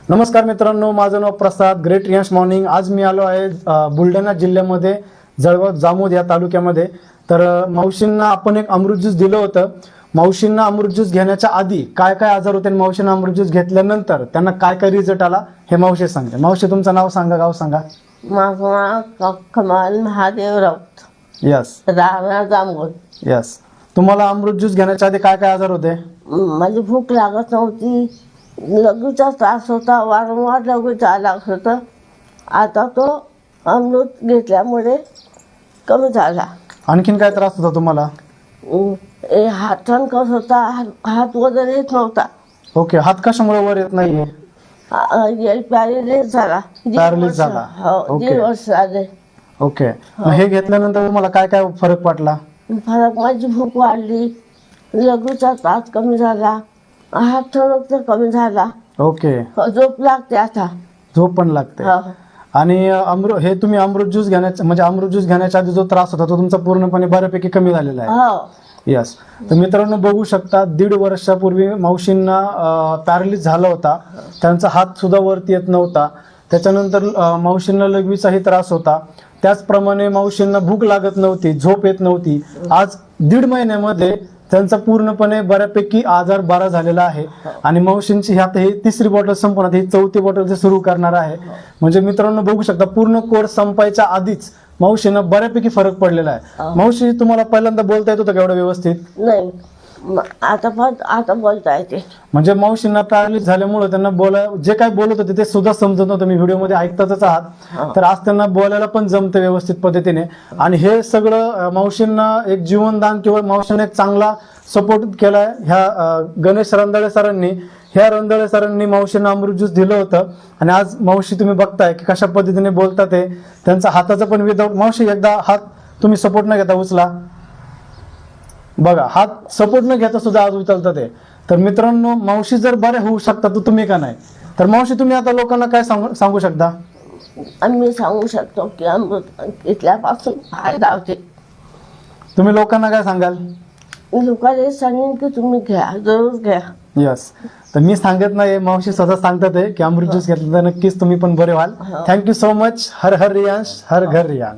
नमस्कार मित्रांनो, माझं नाव प्रसाद, ग्रेट रियांश मॉर्निंग। आज मी आलो आहे बुलढाणा जिल्ह्यामध्ये जळगाव जामोद या तालुक्यामध्ये। तर मावशींना आपण एक अमृत ज्यूस दिलं होतं। मावशींना अमृत ज्यूस घेण्याच्या आधी काय काय आजार होते आणि मावशींना अमृत ज्यूस घेतल्यानंतर त्यांना काय काय रिझल्ट आला हे मावशी सांगते। मावशी, तुमचं नाव सांगा, गाव सांगा। माझं नाव कमाल महादेव राऊत, यस राहणार जामोद। यस। तुम्हाला अमृत ज्यूस घेण्याच्या आधी काय काय आजार होते? माझी भूक लागत नव्हती, लघवीचा त्रास होता, वारंवार लघवीचा लागत होतं। आता तो अमृत घेतल्यामुळे कमी झाला। आणखीन काय त्रास होता तुम्हाला? हात ठणकत होता, हात वगैरे येत नव्हता। ओके, हात कशामुळे वर येत नाहीये? पॅरालिस झाला, Paralysis झाला. हो, 1.5 वर्ष झाले। ओके, मग हे घेतल्यानंतर तुम्हाला काय काय फरक पडला? फरक, माझी भूक वाढली, लघवीचा त्रास कमी झाला, हात ठणक तर कमी झाला। ओके, झोप लागते आता, झोप पण लागते। हो। आणि हे तुम्ही अमृत ज्यूस घेण्याच्या म्हणजे अमृत ज्यूस घेण्याच्या आधी जो त्रास होता तो तुमचा पूर्णपणे बऱ्यापैकी कमी झालेला आहे। हो, यस। तर मित्रांनो, बघू शकता 1.5 वर्षापूर्वी मावशींना पॅरालिस झाला होता, त्यांचा हात सुद्धा वरती येत नव्हता। त्याच्यानंतर मावशींना लघवीचाही त्रास होता, त्याचप्रमाणे मावशींना भूक लागत नव्हती, झोप येत नव्हती। आज 1.5 महिन्यामध्ये त्यांचा पूर्णपणे बऱ्यापैकी आजार बरा झालेला आहे। आणि मावशींची ह्यात ही 3री बॉटल संपून आता ही 4थी बॉटल सुरू करणार आहे। म्हणजे मित्रांनो, बघू शकता पूर्ण कोर्स संपायच्या आधीच मावशींना बऱ्यापैकी फरक पडलेला आहे। मावशी, तुम्हाला पहिल्यांदा बोलता येत होतं का एवढं व्यवस्थित? नाही, आता बोलता येते। म्हणजे मावशींना पॅरालिस झाल्यामुळे त्यांना जे काय बोलत होते ते सुद्धा समजत नव्हतं। मी व्हिडिओमध्ये ऐकतातच आहात, तर आज त्यांना बोलायला पण जमतं व्यवस्थित पद्धतीने। आणि हे सगळं मावशींना एक जीवनदान किंवा मावशींना एक चांगला सपोर्ट केलाय ह्या गणेश रंधाळे सरांनी। ह्या रंधाळे सरांनी मावशींना अमृत ज्यूस दिलं होतं आणि आज मावशी तुम्ही बघताय की कशा पद्धतीने बोलतात ते। त्यांचा हाताचा पण विदाऊट, मावशी एकदा हात तुम्ही सपोर्ट न घेता उचला, बघा हात सपोर्ट न घेता सुद्धा आज उचलतात ते। तर मित्रांनो, मावशी जर बरे होऊ शकता तर तुम्ही का नाही? तर मावशी, तुम्ही आता लोकांना काय सांगू शकता? आम्ही सांगू शकतो की अमृत घेतल्यापासून फायदा होते। तुम्ही लोकांना काय सांगाल? लोकांना सांगेन की तुम्ही घ्या, जरूर घ्या। यस। तर मी सांगत नाही, मावशी स्वतः सांगतात आहे की अमृत ज्यूस घेतलं तर नक्कीच तुम्ही पण बरे व्हाल। Thank you so much. हर हर रियांश, हर घर रियांश।